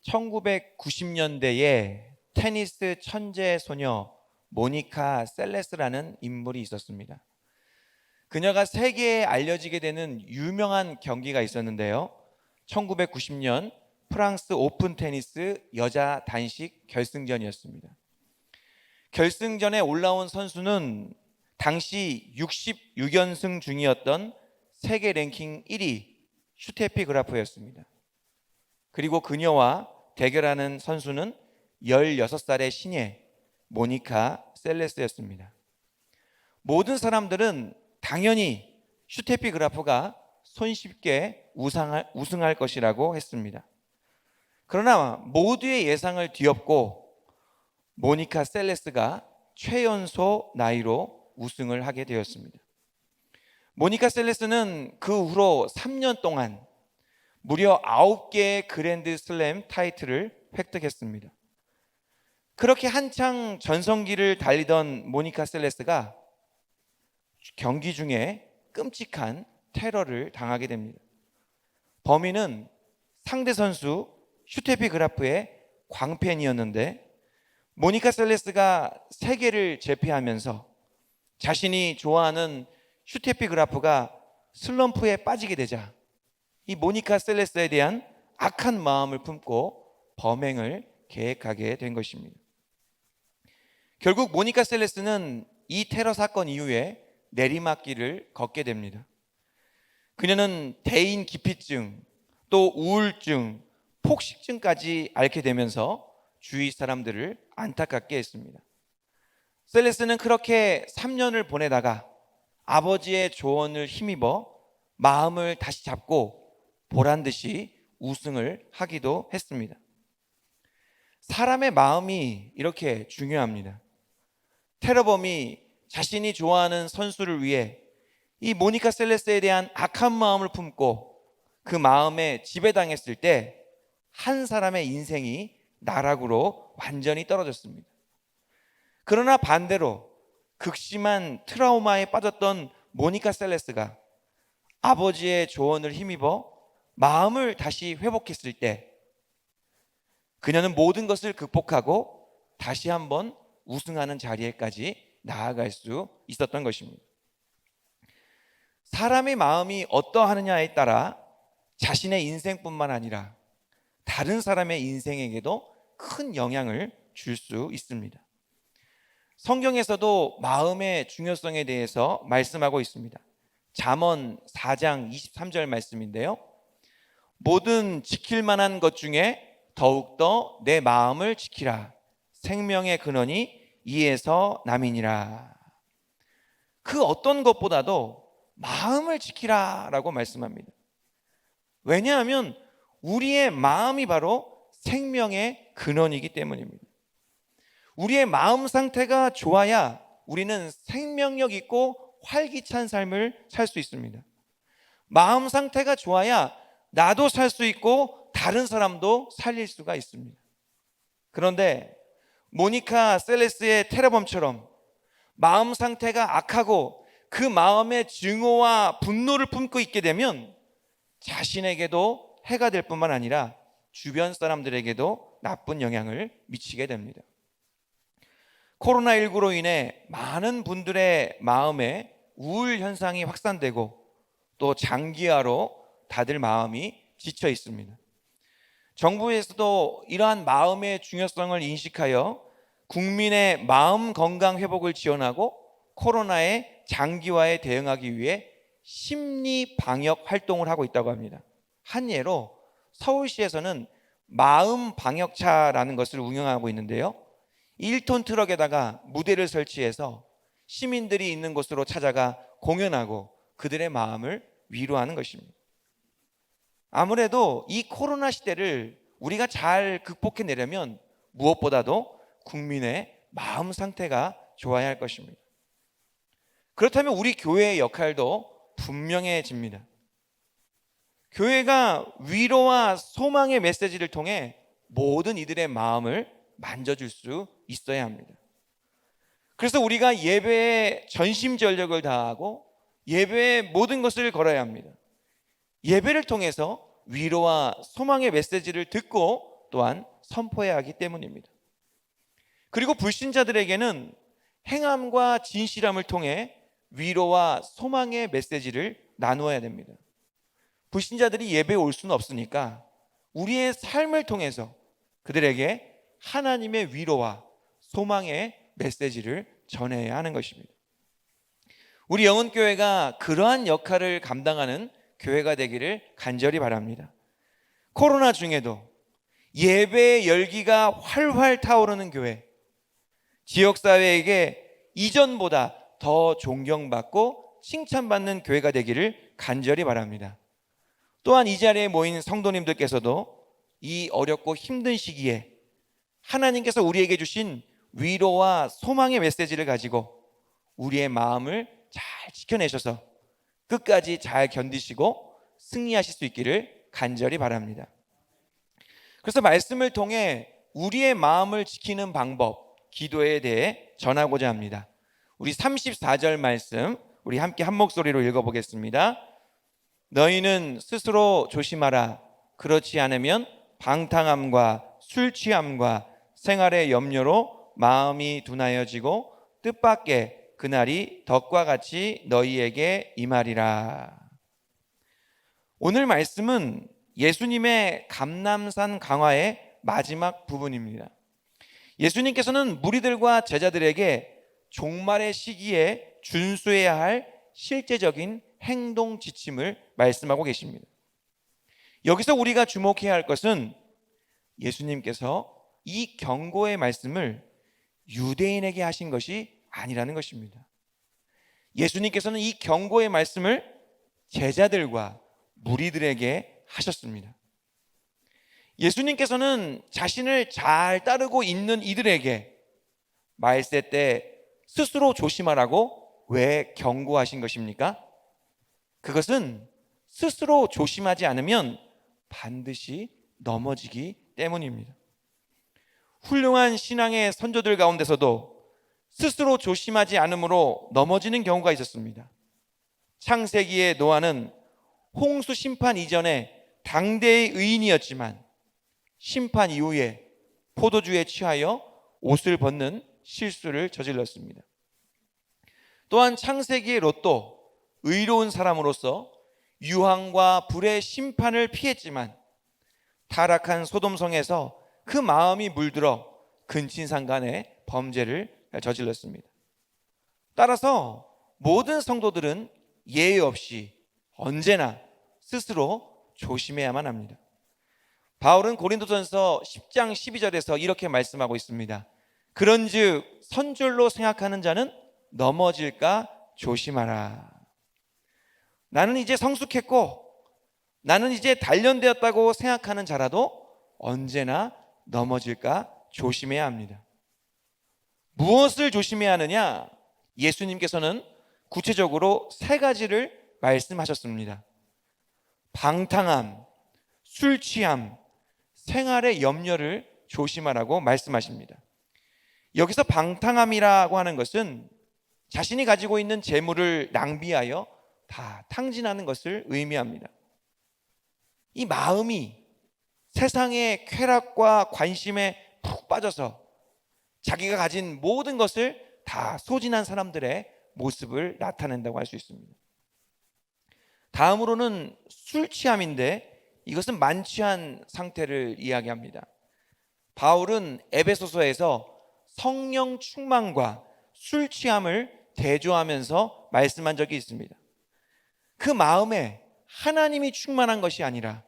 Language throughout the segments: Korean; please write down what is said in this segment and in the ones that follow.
1990년대에 테니스 천재 소녀 모니카 셀레스라는 인물이 있었습니다. 그녀가 세계에 알려지게 되는 유명한 경기가 있었는데요. 1990년 프랑스 오픈 테니스 여자 단식 결승전이었습니다. 결승전에 올라온 선수는 당시 66연승 중이었던 세계 랭킹 1위 슈테피 그라프였습니다. 그리고 그녀와 대결하는 선수는 16살의 신예 모니카 셀레스였습니다. 모든 사람들은 당연히 슈테피 그라프가 손쉽게 우승할 것이라고 했습니다. 그러나 모두의 예상을 뒤엎고 모니카 셀레스가 최연소 나이로 우승을 하게 되었습니다. 모니카 셀레스는 그 후로 3년 동안 무려 9개의 그랜드 슬램 타이틀을 획득했습니다. 그렇게 한창 전성기를 달리던 모니카 셀레스가 경기 중에 끔찍한 테러를 당하게 됩니다. 범인은 상대 선수 슈테피 그라프의 광팬이었는데, 모니카 셀레스가 세계를 제패하면서 자신이 좋아하는 슈테피 그라프가 슬럼프에 빠지게 되자 이 모니카 셀레스에 대한 악한 마음을 품고 범행을 계획하게 된 것입니다. 결국 모니카 셀레스는 이 테러 사건 이후에 내리막길을 걷게 됩니다. 그녀는 대인 기피증, 또 우울증, 폭식증까지 앓게 되면서 주위 사람들을 안타깝게 했습니다. 셀레스는 그렇게 3년을 보내다가 아버지의 조언을 힘입어 마음을 다시 잡고 보란듯이 우승을 하기도 했습니다. 사람의 마음이 이렇게 중요합니다. 테러범이 자신이 좋아하는 선수를 위해 이 모니카 셀레스에 대한 악한 마음을 품고 그 마음에 지배당했을 때 한 사람의 인생이 나락으로 완전히 떨어졌습니다. 그러나 반대로 극심한 트라우마에 빠졌던 모니카 셀레스가 아버지의 조언을 힘입어 마음을 다시 회복했을 때 그녀는 모든 것을 극복하고 다시 한번 우승하는 자리에까지 나아갈 수 있었던 것입니다. 사람의 마음이 어떠하느냐에 따라 자신의 인생뿐만 아니라 다른 사람의 인생에게도 큰 영향을 줄 수 있습니다. 성경에서도 마음의 중요성에 대해서 말씀하고 있습니다. 잠언 4장 23절 말씀인데요. 모든 지킬 만한 것 중에 더욱더 내 마음을 지키라. 생명의 근원이 이에서 남이니라. 그 어떤 것보다도 마음을 지키라라고 말씀합니다. 왜냐하면 우리의 마음이 바로 생명의 근원이기 때문입니다. 우리의 마음 상태가 좋아야 우리는 생명력 있고 활기찬 삶을 살 수 있습니다. 마음 상태가 좋아야 나도 살 수 있고 다른 사람도 살릴 수가 있습니다. 그런데 모니카 셀레스의 테러범처럼 마음 상태가 악하고 그 마음에 증오와 분노를 품고 있게 되면 자신에게도 해가 될 뿐만 아니라 주변 사람들에게도 나쁜 영향을 미치게 됩니다. 코로나19로 인해 많은 분들의 마음에 우울 현상이 확산되고 또 장기화로 다들 마음이 지쳐 있습니다. 정부에서도 이러한 마음의 중요성을 인식하여 국민의 마음 건강 회복을 지원하고 코로나의 장기화에 대응하기 위해 심리 방역 활동을 하고 있다고 합니다. 한 예로 서울시에서는 마음 방역차라는 것을 운영하고 있는데요. 1톤 트럭에다가 무대를 설치해서 시민들이 있는 곳으로 찾아가 공연하고 그들의 마음을 위로하는 것입니다. 아무래도 이 코로나 시대를 우리가 잘 극복해내려면 무엇보다도 국민의 마음 상태가 좋아야 할 것입니다. 그렇다면 우리 교회의 역할도 분명해집니다. 교회가 위로와 소망의 메시지를 통해 모든 이들의 마음을 만져줄 수 있어야 합니다. 그래서 우리가 예배에 전심전력을 다하고 예배에 모든 것을 걸어야 합니다. 예배를 통해서 위로와 소망의 메시지를 듣고 또한 선포해야 하기 때문입니다. 그리고 불신자들에게는 행함과 진실함을 통해 위로와 소망의 메시지를 나누어야 됩니다. 불신자들이 예배에 올 수는 없으니까 우리의 삶을 통해서 그들에게 하나님의 위로와 소망의 메시지를 전해야 하는 것입니다. 우리 영혼교회가 그러한 역할을 감당하는 교회가 되기를 간절히 바랍니다. 코로나 중에도 예배의 열기가 활활 타오르는 교회, 지역사회에게 이전보다 더 존경받고 칭찬받는 교회가 되기를 간절히 바랍니다. 또한 이 자리에 모인 성도님들께서도 이 어렵고 힘든 시기에 하나님께서 우리에게 주신 위로와 소망의 메시지를 가지고 우리의 마음을 잘 지켜내셔서 끝까지 잘 견디시고 승리하실 수 있기를 간절히 바랍니다. 그래서 말씀을 통해 우리의 마음을 지키는 방법, 기도에 대해 전하고자 합니다. 우리 34절 말씀 우리 함께 한 목소리로 읽어보겠습니다. 너희는 스스로 조심하라. 그렇지 않으면 방탕함과 술 취함과 생활의 염려로 마음이 둔하여지고 뜻밖의 그날이 덕과 같이 너희에게 임하리라. 오늘 말씀은 예수님의 감람산 강화의 마지막 부분입니다. 예수님께서는 무리들과 제자들에게 종말의 시기에 준수해야 할 실제적인 행동 지침을 말씀하고 계십니다. 여기서 우리가 주목해야 할 것은 예수님께서 이 경고의 말씀을 유대인에게 하신 것이 아니라는 것입니다. 예수님께서는 이 경고의 말씀을 제자들과 무리들에게 하셨습니다. 예수님께서는 자신을 잘 따르고 있는 이들에게 말세 때 스스로 조심하라고 왜 경고하신 것입니까? 그것은 스스로 조심하지 않으면 반드시 넘어지기 때문입니다. 훌륭한 신앙의 선조들 가운데서도 스스로 조심하지 않으므로 넘어지는 경우가 있었습니다. 창세기의 노아는 홍수 심판 이전에 당대의 의인이었지만 심판 이후에 포도주에 취하여 옷을 벗는 실수를 저질렀습니다. 또한 창세기의 롯도 의로운 사람으로서 유황과 불의 심판을 피했지만 타락한 소돔성에서 그 마음이 물들어 근친상간의 범죄를 저질렀습니다. 따라서 모든 성도들은 예외 없이 언제나 스스로 조심해야만 합니다. 바울은 고린도전서 10장 12절에서 이렇게 말씀하고 있습니다. 그런즉 선줄로 생각하는 자는 넘어질까 조심하라. 나는 이제 성숙했고 나는 이제 단련되었다고 생각하는 자라도 언제나 넘어질까 조심해야 합니다. 무엇을 조심해야 하느냐? 예수님께서는 구체적으로 세 가지를 말씀하셨습니다. 방탕함, 술 취함, 생활의 염려를 조심하라고 말씀하십니다. 여기서 방탕함이라고 하는 것은 자신이 가지고 있는 재물을 낭비하여 다 탕진하는 것을 의미합니다. 이 마음이 세상의 쾌락과 관심에 푹 빠져서 자기가 가진 모든 것을 다 소진한 사람들의 모습을 나타낸다고 할 수 있습니다. 다음으로는 술 취함인데 이것은 만취한 상태를 이야기합니다. 바울은 에베소서에서 성령 충만과 술 취함을 대조하면서 말씀한 적이 있습니다. 그 마음에 하나님이 충만한 것이 아니라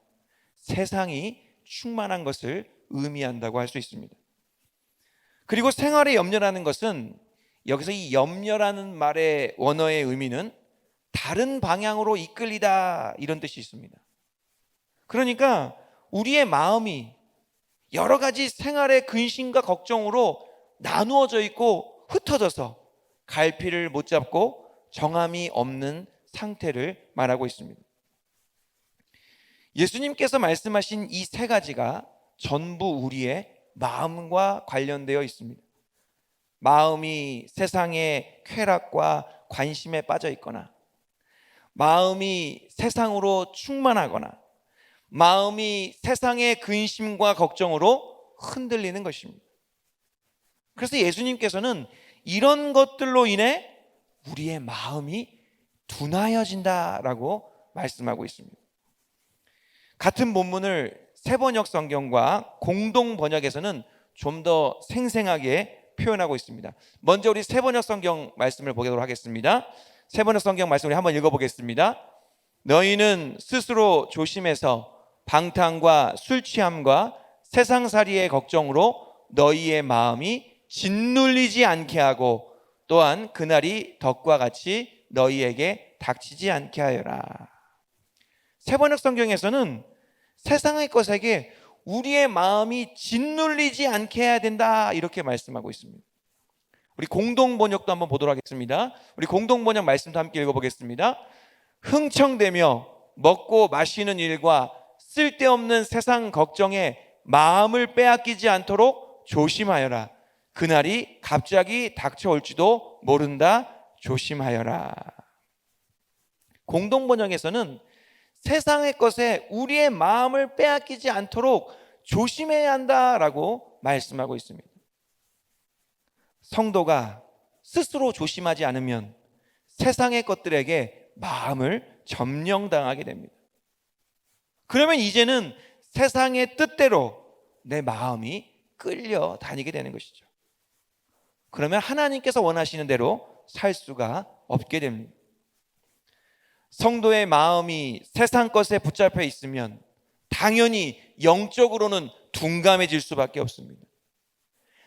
세상이 충만한 것을 의미한다고 할 수 있습니다. 그리고 생활의 염려라는 것은 여기서 이 염려라는 말의 원어의 의미는 다른 방향으로 이끌리다 이런 뜻이 있습니다. 그러니까 우리의 마음이 여러 가지 생활의 근심과 걱정으로 나누어져 있고 흩어져서 갈피를 못 잡고 정함이 없는 상태를 말하고 있습니다. 예수님께서 말씀하신 이 세 가지가 전부 우리의 마음과 관련되어 있습니다. 마음이 세상의 쾌락과 관심에 빠져 있거나 마음이 세상으로 충만하거나 마음이 세상의 근심과 걱정으로 흔들리는 것입니다. 그래서 예수님께서는 이런 것들로 인해 우리의 마음이 둔하여진다라고 말씀하고 있습니다. 같은 본문을 세번역 성경과 공동 번역에서는 좀 더 생생하게 표현하고 있습니다. 먼저 우리 세번역 성경 말씀을 보도록 하겠습니다. 세번역 성경 말씀을 한번 읽어보겠습니다. 너희는 스스로 조심해서 방탕과 술 취함과 세상살이의 걱정으로 너희의 마음이 짓눌리지 않게 하고 또한 그날이 덕과 같이 너희에게 닥치지 않게 하여라. 세번역 성경에서는 세상의 것에게 우리의 마음이 짓눌리지 않게 해야 된다 이렇게 말씀하고 있습니다. 우리 공동 번역도 한번 보도록 하겠습니다. 우리 공동 번역 말씀도 함께 읽어보겠습니다. 흥청대며 먹고 마시는 일과 쓸데없는 세상 걱정에 마음을 빼앗기지 않도록 조심하여라. 그날이 갑자기 닥쳐올지도 모른다. 조심하여라. 공동 번역에서는 세상의 것에 우리의 마음을 빼앗기지 않도록 조심해야 한다라고 말씀하고 있습니다. 성도가 스스로 조심하지 않으면 세상의 것들에게 마음을 점령당하게 됩니다. 그러면 이제는 세상의 뜻대로 내 마음이 끌려다니게 되는 것이죠. 그러면 하나님께서 원하시는 대로 살 수가 없게 됩니다. 성도의 마음이 세상 것에 붙잡혀 있으면 당연히 영적으로는 둔감해질 수밖에 없습니다.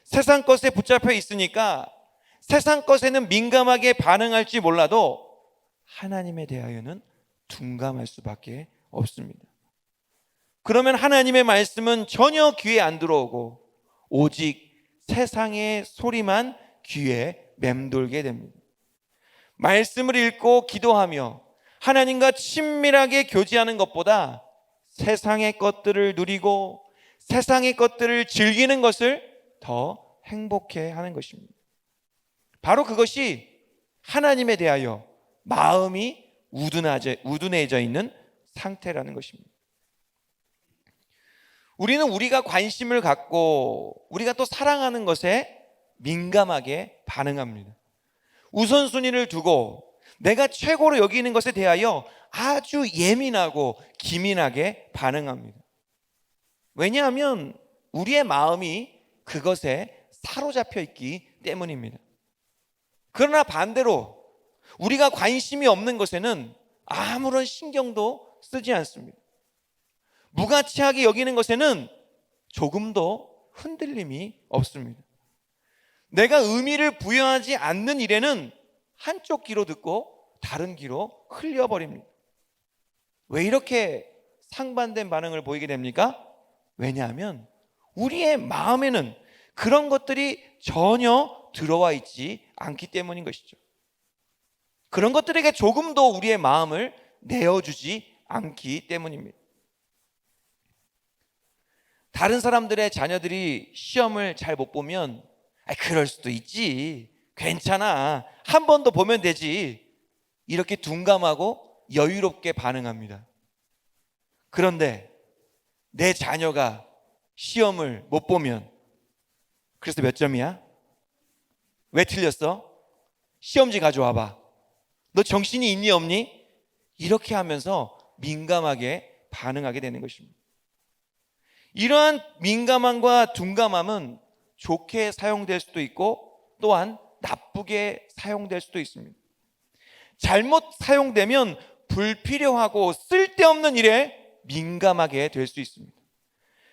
세상 것에 붙잡혀 있으니까 세상 것에는 민감하게 반응할지 몰라도 하나님에 대하여는 둔감할 수밖에 없습니다. 그러면 하나님의 말씀은 전혀 귀에 안 들어오고 오직 세상의 소리만 귀에 맴돌게 됩니다. 말씀을 읽고 기도하며 하나님과 친밀하게 교제하는 것보다 세상의 것들을 누리고 세상의 것들을 즐기는 것을 더 행복해 하는 것입니다. 바로 그것이 하나님에 대하여 마음이 우둔해져 있는 상태라는 것입니다. 우리는 우리가 관심을 갖고 우리가 또 사랑하는 것에 민감하게 반응합니다. 우선순위를 두고 내가 최고로 여기는 것에 대하여 아주 예민하고 기민하게 반응합니다. 왜냐하면 우리의 마음이 그것에 사로잡혀 있기 때문입니다. 그러나 반대로 우리가 관심이 없는 것에는 아무런 신경도 쓰지 않습니다. 무가치하게 여기는 것에는 조금도 흔들림이 없습니다. 내가 의미를 부여하지 않는 일에는 한쪽 귀로 듣고 다른 귀로 흘려버립니다. 왜 이렇게 상반된 반응을 보이게 됩니까? 왜냐하면 우리의 마음에는 그런 것들이 전혀 들어와 있지 않기 때문인 것이죠. 그런 것들에게 조금도 우리의 마음을 내어주지 않기 때문입니다. 다른 사람들의 자녀들이 시험을 잘 못 보면 그럴 수도 있지, 괜찮아, 한 번 더 보면 되지, 이렇게 둔감하고 여유롭게 반응합니다. 그런데 내 자녀가 시험을 못 보면 그래서 몇 점이야? 왜 틀렸어? 시험지 가져와봐. 너 정신이 있니 없니? 이렇게 하면서 민감하게 반응하게 되는 것입니다. 이러한 민감함과 둔감함은 좋게 사용될 수도 있고 또한 나쁘게 사용될 수도 있습니다. 잘못 사용되면 불필요하고 쓸데없는 일에 민감하게 될 수 있습니다.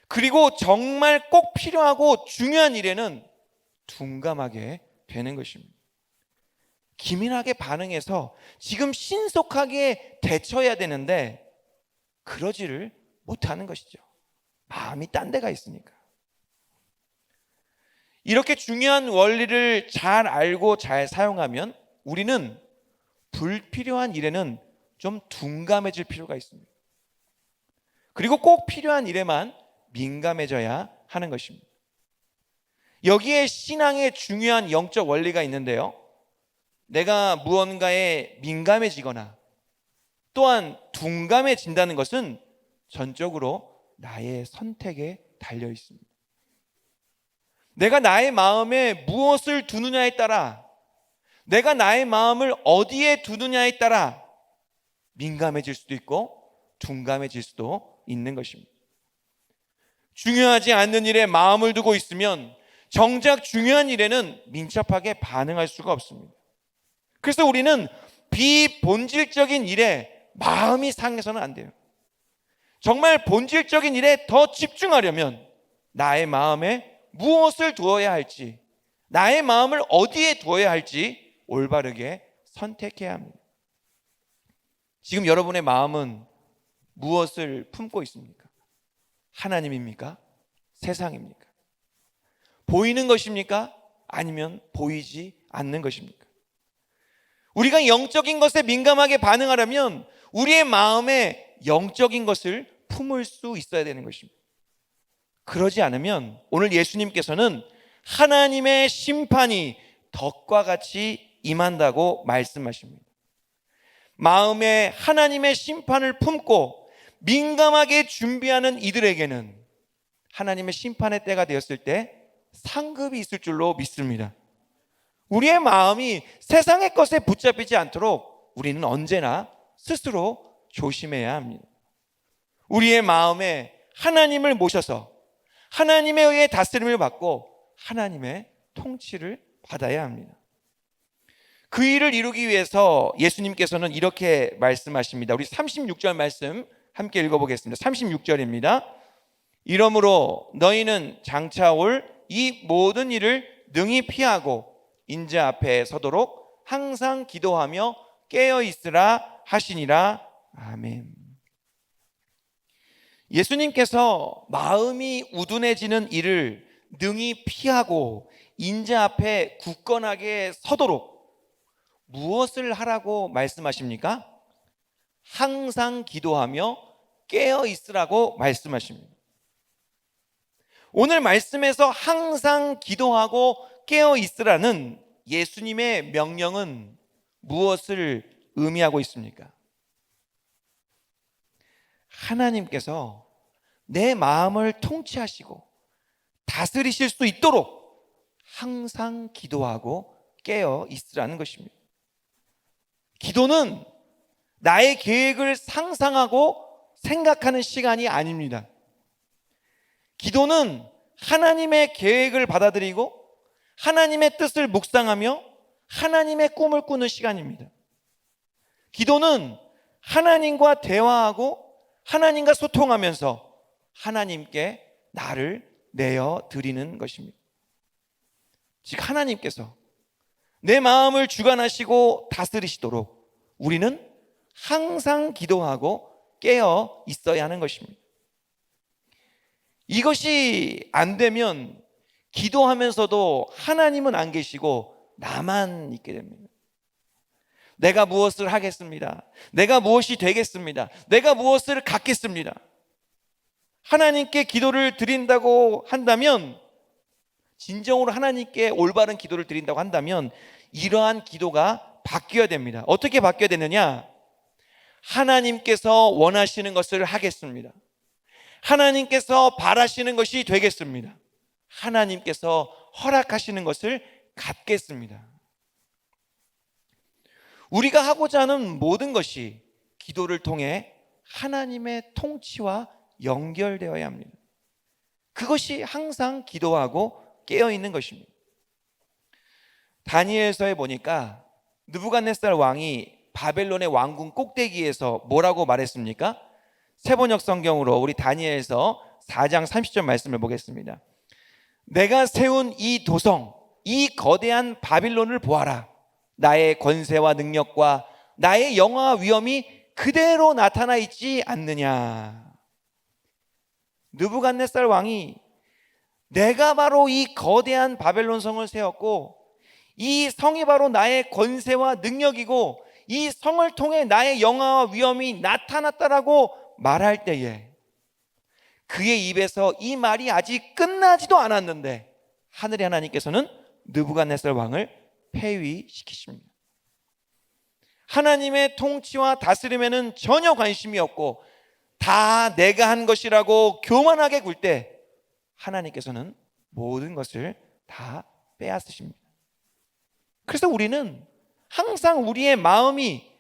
그리고 정말 꼭 필요하고 중요한 일에는 둔감하게 되는 것입니다. 기민하게 반응해서 지금 신속하게 대처해야 되는데 그러지를 못하는 것이죠. 마음이 딴 데가 있으니까. 이렇게 중요한 원리를 잘 알고 잘 사용하면 우리는 불필요한 일에는 좀 둔감해질 필요가 있습니다. 그리고 꼭 필요한 일에만 민감해져야 하는 것입니다. 여기에 신앙의 중요한 영적 원리가 있는데요. 내가 무언가에 민감해지거나 또한 둔감해진다는 것은 전적으로 나의 선택에 달려 있습니다. 내가 나의 마음에 무엇을 두느냐에 따라, 내가 나의 마음을 어디에 두느냐에 따라 민감해질 수도 있고 둔감해질 수도 있는 것입니다. 중요하지 않는 일에 마음을 두고 있으면 정작 중요한 일에는 민첩하게 반응할 수가 없습니다. 그래서 우리는 비본질적인 일에 마음이 상해서는 안 돼요. 정말 본질적인 일에 더 집중하려면 나의 마음에 무엇을 두어야 할지, 나의 마음을 어디에 두어야 할지 올바르게 선택해야 합니다. 지금 여러분의 마음은 무엇을 품고 있습니까? 하나님입니까? 세상입니까? 보이는 것입니까? 아니면 보이지 않는 것입니까? 우리가 영적인 것에 민감하게 반응하려면 우리의 마음에 영적인 것을 품을 수 있어야 되는 것입니다. 그러지 않으면 오늘 예수님께서는 하나님의 심판이 덕과 같이 임한다고 말씀하십니다. 마음에 하나님의 심판을 품고 민감하게 준비하는 이들에게는 하나님의 심판의 때가 되었을 때 상급이 있을 줄로 믿습니다. 우리의 마음이 세상의 것에 붙잡히지 않도록 우리는 언제나 스스로 조심해야 합니다. 우리의 마음에 하나님을 모셔서 하나님에 의해 다스림을 받고 하나님의 통치를 받아야 합니다. 그 일을 이루기 위해서 예수님께서는 이렇게 말씀하십니다. 우리 36절 말씀 함께 읽어보겠습니다. 36절입니다. 이러므로 너희는 장차 올 이 모든 일을 능히 피하고 인자 앞에 서도록 항상 기도하며 깨어 있으라 하시니라. 아멘. 예수님께서 마음이 우둔해지는 일을 능히 피하고 인자 앞에 굳건하게 서도록 무엇을 하라고 말씀하십니까? 항상 기도하며 깨어 있으라고 말씀하십니다. 오늘 말씀에서 항상 기도하고 깨어 있으라는 예수님의 명령은 무엇을 의미하고 있습니까? 하나님께서 내 마음을 통치하시고 다스리실 수 있도록 항상 기도하고 깨어 있으라는 것입니다. 기도는 나의 계획을 상상하고 생각하는 시간이 아닙니다. 기도는 하나님의 계획을 받아들이고 하나님의 뜻을 묵상하며 하나님의 꿈을 꾸는 시간입니다. 기도는 하나님과 대화하고 하나님과 소통하면서 하나님께 나를 내어 드리는 것입니다. 즉 하나님께서 내 마음을 주관하시고 다스리시도록 우리는 항상 기도하고 깨어 있어야 하는 것입니다. 이것이 안 되면 기도하면서도 하나님은 안 계시고 나만 있게 됩니다. 내가 무엇을 하겠습니다. 내가 무엇이 되겠습니다. 내가 무엇을 갖겠습니다. 하나님께 기도를 드린다고 한다면, 진정으로 하나님께 올바른 기도를 드린다고 한다면 이러한 기도가 바뀌어야 됩니다. 어떻게 바뀌어야 되느냐? 하나님께서 원하시는 것을 하겠습니다. 하나님께서 바라시는 것이 되겠습니다. 하나님께서 허락하시는 것을 갖겠습니다. 우리가 하고자 하는 모든 것이 기도를 통해 하나님의 통치와 연결되어야 합니다. 그것이 항상 기도하고 깨어있는 것입니다. 다니엘서에 보니까 느부갓네살 왕이 바벨론의 왕궁 꼭대기에서 뭐라고 말했습니까? 세번역 성경으로 우리 다니엘서 4장 30절 말씀을 보겠습니다. 내가 세운 이 도성, 이 거대한 바빌론을 보아라. 나의 권세와 능력과 나의 영화와 위엄이 그대로 나타나 있지 않느냐. 느부갓네살 왕이 내가 바로 이 거대한 바벨론 성을 세웠고 이 성이 바로 나의 권세와 능력이고 이 성을 통해 나의 영화와 위엄이 나타났다라고 말할 때에 그의 입에서 이 말이 아직 끝나지도 않았는데 하늘의 하나님께서는 느부갓네살 왕을 폐위시키십니다. 하나님의 통치와 다스림에는 전혀 관심이 없고 다 내가 한 것이라고 교만하게 굴 때 하나님께서는 모든 것을 다 빼앗으십니다. 그래서 우리는 항상 우리의 마음이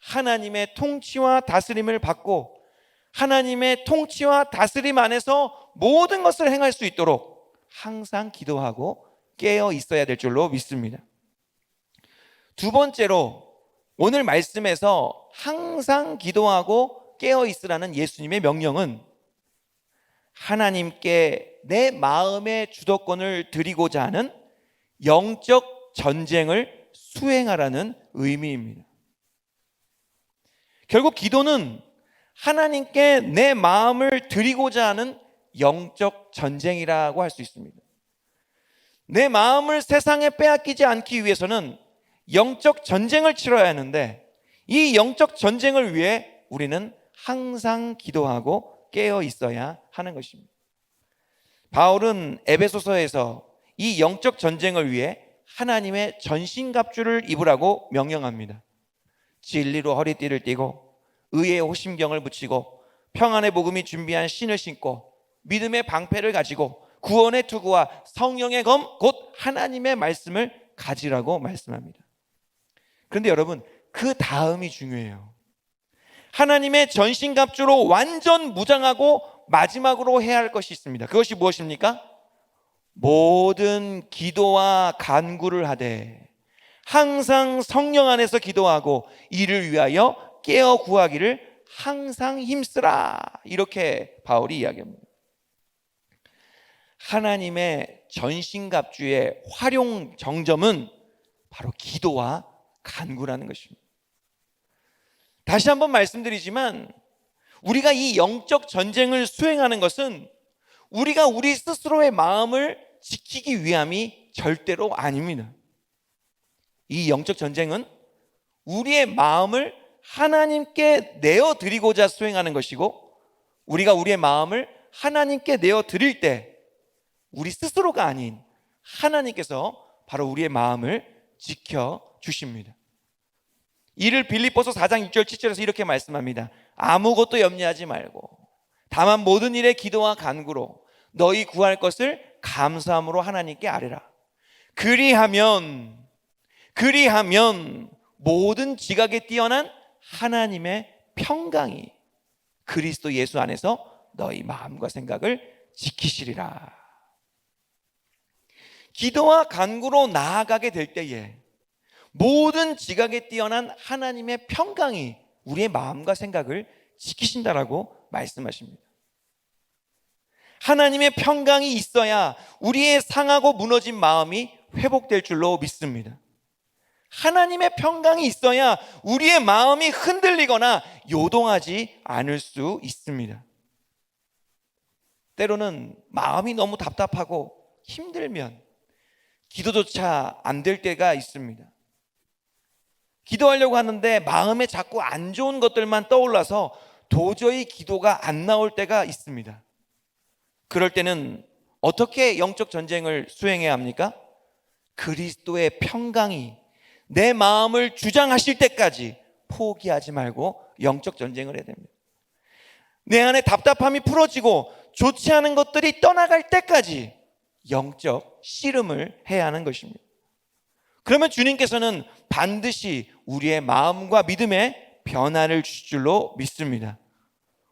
하나님의 통치와 다스림을 받고 하나님의 통치와 다스림 안에서 모든 것을 행할 수 있도록 항상 기도하고 깨어 있어야 될 줄로 믿습니다. 두 번째로, 오늘 말씀에서 항상 기도하고 깨어 있으라는 예수님의 명령은 하나님께 내 마음의 주도권을 드리고자 하는 영적 전쟁을 수행하라는 의미입니다. 결국 기도는 하나님께 내 마음을 드리고자 하는 영적 전쟁이라고 할 수 있습니다. 내 마음을 세상에 빼앗기지 않기 위해서는 영적 전쟁을 치러야 하는데, 이 영적 전쟁을 위해 우리는 항상 기도하고 깨어 있어야 하는 것입니다. 바울은 에베소서에서 이 영적 전쟁을 위해 하나님의 전신갑주를 입으라고 명령합니다. 진리로 허리띠를 띠고 의의 호심경을 붙이고 평안의 복음이 준비한 신을 신고 믿음의 방패를 가지고 구원의 투구와 성령의 검 곧 하나님의 말씀을 가지라고 말씀합니다. 그런데 여러분, 그 다음이 중요해요. 하나님의 전신갑주로 완전 무장하고 마지막으로 해야 할 것이 있습니다. 그것이 무엇입니까? 모든 기도와 간구를 하되 항상 성령 안에서 기도하고 이를 위하여 깨어 구하기를 항상 힘쓰라, 이렇게 바울이 이야기합니다. 하나님의 전신갑주의 활용 정점은 바로 기도와 간구라는 것입니다. 다시 한번 말씀드리지만 우리가 이 영적 전쟁을 수행하는 것은 우리가 우리 스스로의 마음을 지키기 위함이 절대로 아닙니다. 이 영적 전쟁은 우리의 마음을 하나님께 내어드리고자 수행하는 것이고, 우리가 우리의 마음을 하나님께 내어드릴 때 우리 스스로가 아닌 하나님께서 바로 우리의 마음을 지켜주십니다. 이를 빌립보서 4장 6절 7절에서 이렇게 말씀합니다. 아무것도 염려하지 말고 다만 모든 일에 기도와 간구로 너희 구할 것을 감사함으로 하나님께 아뢰라. 그리하면 모든 지각에 뛰어난 하나님의 평강이 그리스도 예수 안에서 너희 마음과 생각을 지키시리라. 기도와 간구로 나아가게 될 때에 모든 지각에 뛰어난 하나님의 평강이 우리의 마음과 생각을 지키신다라고 말씀하십니다. 하나님의 평강이 있어야 우리의 상하고 무너진 마음이 회복될 줄로 믿습니다. 하나님의 평강이 있어야 우리의 마음이 흔들리거나 요동하지 않을 수 있습니다. 때로는 마음이 너무 답답하고 힘들면 기도조차 안 될 때가 있습니다. 기도하려고 하는데 마음에 자꾸 안 좋은 것들만 떠올라서 도저히 기도가 안 나올 때가 있습니다. 그럴 때는 어떻게 영적 전쟁을 수행해야 합니까? 그리스도의 평강이 내 마음을 주장하실 때까지 포기하지 말고 영적 전쟁을 해야 됩니다. 내 안에 답답함이 풀어지고 좋지 않은 것들이 떠나갈 때까지 영적 씨름을 해야 하는 것입니다. 그러면 주님께서는 반드시 우리의 마음과 믿음에 변화를 주실 줄로 믿습니다.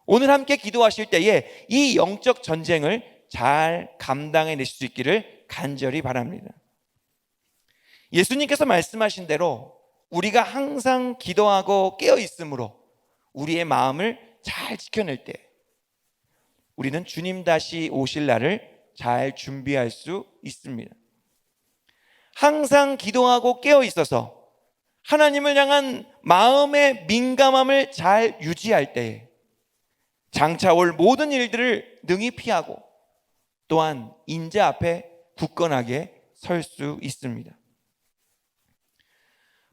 오늘 함께 기도하실 때에 이 영적 전쟁을 잘 감당해낼 수 있기를 간절히 바랍니다. 예수님께서 말씀하신 대로 우리가 항상 기도하고 깨어 있으므로 우리의 마음을 잘 지켜낼 때 우리는 주님 다시 오실 날을 잘 준비할 수 있습니다. 항상 기도하고 깨어 있어서 하나님을 향한 마음의 민감함을 잘 유지할 때에 장차 올 모든 일들을 능히 피하고 또한 인자 앞에 굳건하게 설 수 있습니다.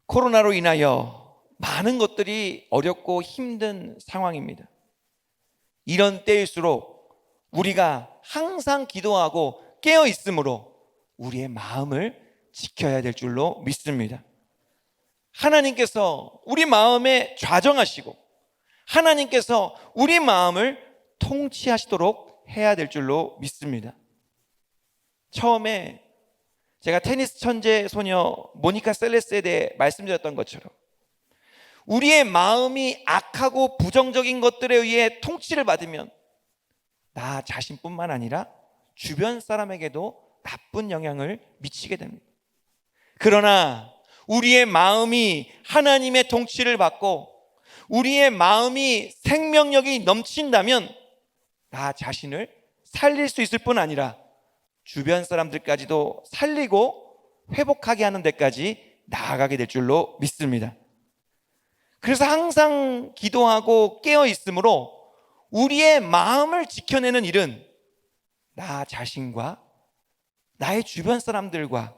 코로나로 인하여 많은 것들이 어렵고 힘든 상황입니다. 이런 때일수록 우리가 항상 기도하고 깨어 있으므로 우리의 마음을 지켜야 될 줄로 믿습니다. 하나님께서 우리 마음에 좌정하시고 하나님께서 우리 마음을 통치하시도록 해야 될 줄로 믿습니다. 처음에 제가 테니스 천재 소녀 모니카 셀레스에 대해 말씀드렸던 것처럼 우리의 마음이 악하고 부정적인 것들에 의해 통치를 받으면 나 자신뿐만 아니라 주변 사람에게도 나쁜 영향을 미치게 됩니다. 그러나 우리의 마음이 하나님의 통치를 받고 우리의 마음이 생명력이 넘친다면 나 자신을 살릴 수 있을 뿐 아니라 주변 사람들까지도 살리고 회복하게 하는 데까지 나아가게 될 줄로 믿습니다. 그래서 항상 기도하고 깨어 있으므로 우리의 마음을 지켜내는 일은 나 자신과 나의 주변 사람들과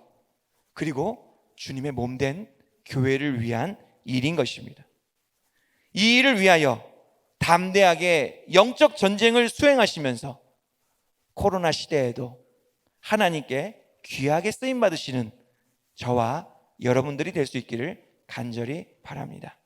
그리고 주님의 몸된 교회를 위한 일인 것입니다. 이 일을 위하여 담대하게 영적 전쟁을 수행하시면서 코로나 시대에도 하나님께 귀하게 쓰임받으시는 저와 여러분들이 될 수 있기를 간절히 바랍니다.